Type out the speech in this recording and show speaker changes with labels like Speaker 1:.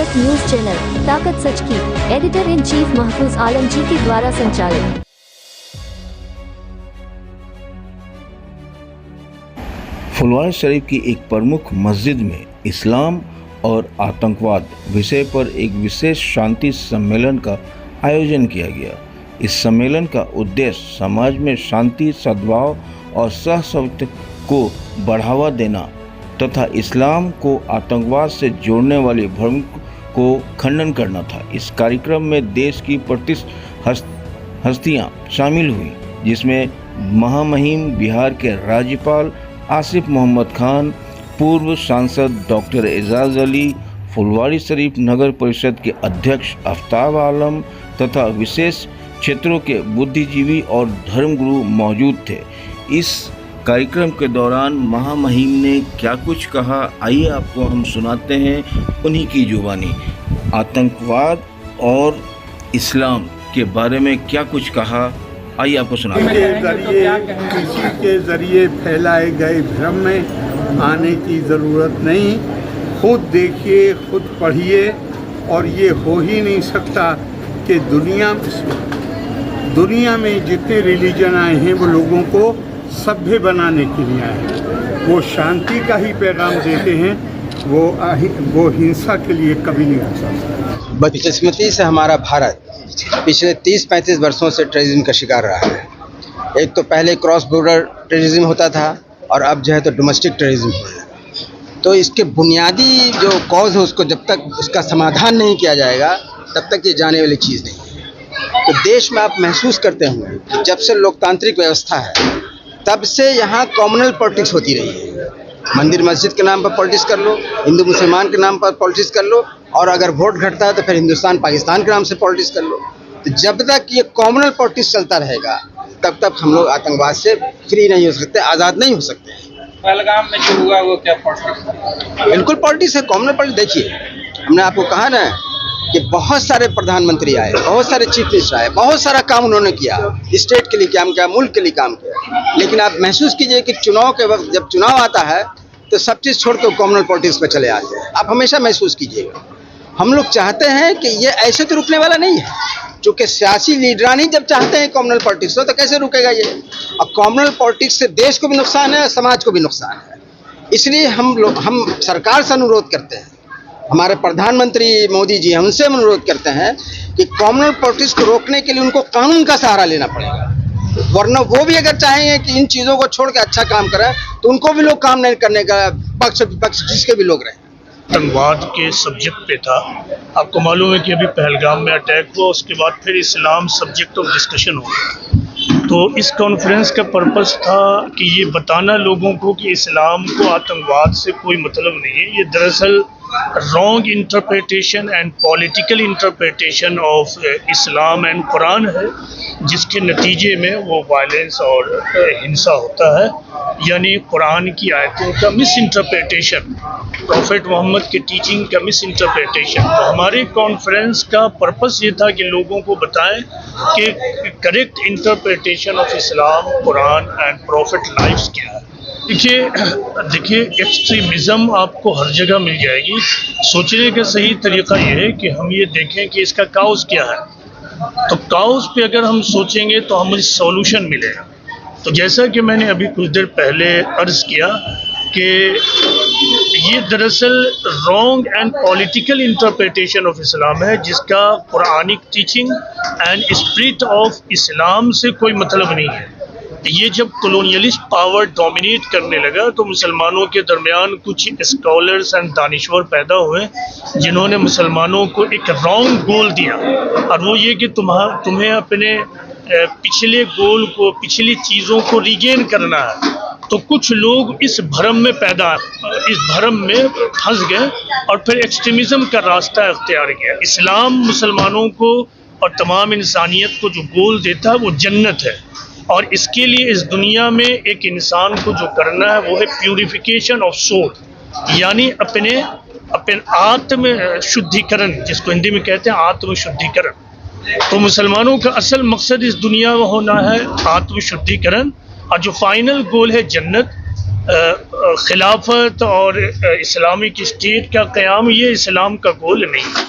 Speaker 1: Bharat news channel ताकत सच की editor in chief महफूज आलम जी के द्वारा संचालित।
Speaker 2: फुलवारी शरीफ की एक प्रमुख मस्जिद में इस्लाम और आतंकवाद विषय पर एक विशेष शांति सम्मेलन का आयोजन किया गया। इस सम्मेलन का उद्देश्य समाज में शांति, सद्भाव और सहस्तित्व को बढ़ावा देना तथा इस्लाम को आतंकवाद से जोड़ने वाले भ्रम को खंडन करना था। इस कार्यक्रम में देश की प्रतिष्ठित हस्तियां शामिल हुई, जिसमें महामहिम बिहार के राज्यपाल आसिफ मोहम्मद खान, पूर्व सांसद डॉक्टर एजाज अली, फुलवारी शरीफ नगर परिषद के अध्यक्ष आफ्ताब आलम तथा विशेष क्षेत्रों के बुद्धिजीवी और धर्मगुरु मौजूद थे। इस कार्यक्रम के दौरान महामहिम ने क्या कुछ कहा, आइए आपको हम सुनाते हैं उन्हीं की जुबानी। आतंकवाद और इस्लाम के बारे में क्या कुछ कहा, आइए आपको सुनाते हैं।
Speaker 3: किसी के जरिए फैलाए गए भ्रम में आने की ज़रूरत नहीं। खुद देखिए, खुद पढ़िए, और ये हो ही नहीं सकता कि दुनिया में जितने रिलीजन आए हैं वो लोगों को सभ्य बनाने के लिए आए। वो शांति का ही पैगाम देते हैं, वो हिंसा के लिए कभी नहीं हो सकता।
Speaker 4: बदकिस्मती से हमारा भारत पिछले 30-35 वर्षों से टेररिज्म का शिकार रहा है। एक तो पहले क्रॉस बॉर्डर टेररिज्म होता था और अब जो है तो डोमेस्टिक टेररिज्म हो रहा है। तो इसके बुनियादी जो कॉज है उसको जब तक उसका समाधान नहीं किया जाएगा तब तक ये जाने वाली चीज़ नहीं है। तो देश में आप महसूस करते होंगे कि जब से लोकतांत्रिक व्यवस्था है तब से यहाँ कॉम्युनल पॉलिटिक्स होती रही है। मंदिर मस्जिद के नाम पर पॉलिटिक्स कर लो, हिंदू मुसलमान के नाम पर पॉलिटिक्स कर लो, और अगर वोट घटता है तो फिर हिंदुस्तान पाकिस्तान के नाम से पॉलिटिक्स कर लो। तो जब तक ये कॉम्युनल पॉलिटिक्स चलता रहेगा तब तक हम लोग आतंकवाद से फ्री नहीं हो सकते, आज़ाद नहीं हो सकते।
Speaker 5: पहलगाम में जो हुआ वो क्या पॉलिटिक्स?
Speaker 4: बिल्कुल पॉलिटिक्स है, कॉम्युनल पॉलिटिक्स। देखिए, हमने आपको कहा ना कि बहुत सारे प्रधानमंत्री आए, बहुत सारे चीफ मिनिस्टर आए, बहुत सारा काम उन्होंने किया, स्टेट के लिए काम किया, मुल्क के लिए काम किया। लेकिन आप महसूस कीजिए कि चुनाव के वक्त जब चुनाव आता है तो सब चीज़ छोड़ के कॉम्युनल पॉलिटिक्स पर चले आते हैं। आप हमेशा महसूस कीजिएगा। हम लोग चाहते हैं कि ये ऐसे तो रुकने वाला नहीं है, क्योंकि सियासी लीडरान ही जब चाहते हैं कॉम्युनल पॉलिटिक्स हो तो कैसे रुकेगा ये। और कॉम्युनल पॉलिटिक्स से देश को भी नुकसान है, समाज को भी नुकसान है। इसलिए हम सरकार से अनुरोध करते हैं, हमारे प्रधानमंत्री मोदी जी, हमसे हम अनुरोध करते हैं कि कॉम्युनल पॉलिटिक्स को रोकने के लिए उनको कानून का सहारा लेना पड़ेगा। वरना वो भी अगर चाहेंगे कि इन चीज़ों को छोड़ के अच्छा काम करें तो उनको भी लोग काम नहीं करने का पक्ष विपक्ष जिसके भी लोग रहे।
Speaker 6: आतंकवाद के सब्जेक्ट पे था। आपको मालूम है कि अभी पहलगाम में अटैक हुआ, उसके बाद फिर इस्लाम सब्जेक्ट ऑफ डिस्कशन हुआ। तो इस कॉन्फ्रेंस का पर्पस था कि ये बताना लोगों को कि इस्लाम को आतंकवाद से कोई मतलब नहीं है। ये दरअसल wrong interpretation and political interpretation of Islam and Quran है, जिसके नतीजे में वो वायलेंस और हिंसा होता है। यानी कुरान की आयतों का मिस इंटरप्रिटेशन, प्रॉफेट मोहम्मद के टीचिंग का मिस इंटरप्रिटेशन। तो हमारे कॉन्फ्रेंस का पर्पस ये था कि लोगों को बताएं कि correct interpretation of Islam, Quran and prophet life's क्या है। देखिए एक्सट्रीमिज़म आपको हर जगह मिल जाएगी। सोचने का सही तरीका ये है कि हम ये देखें कि इसका काउस क्या है। तो काउस पे अगर हम सोचेंगे तो हमें सॉल्यूशन मिलेगा। तो जैसा कि मैंने अभी कुछ देर पहले अर्ज़ किया कि ये दरअसल wrong and political interpretation of इस्लाम है, जिसका Quranic teaching and spirit of Islam से कोई मतलब नहीं है। ये जब कॉलोनियलिस्ट पावर डोमिनेट करने लगा तो मुसलमानों के दरमियान कुछ स्कॉलर्स एंड दानिश्वर पैदा हुए जिन्होंने मुसलमानों को एक रॉन्ग गोल दिया, और वो ये कि तुम्हें अपने पिछले गोल को, पिछली चीज़ों को रिगेन करना है। तो कुछ लोग इस भ्रम में फंस गए और फिर एक्सट्रीमिज़म का रास्ता अख्तियार किया। इस्लाम मुसलमानों को और तमाम इंसानियत को जो गोल देता है वो जन्नत है, और इसके लिए इस दुनिया में एक इंसान को जो करना है वो है प्यूरिफिकेशन ऑफ सोल, यानी अपने आत्म शुद्धिकरण, जिसको हिंदी में कहते हैं आत्म शुद्धिकरण। तो मुसलमानों का असल मकसद इस दुनिया में होना है आत्म शुद्धिकरण, और जो फाइनल गोल है जन्नत। खिलाफत और इस्लामिक स्टेट का क़याम ये इस्लाम का गोल नहीं है।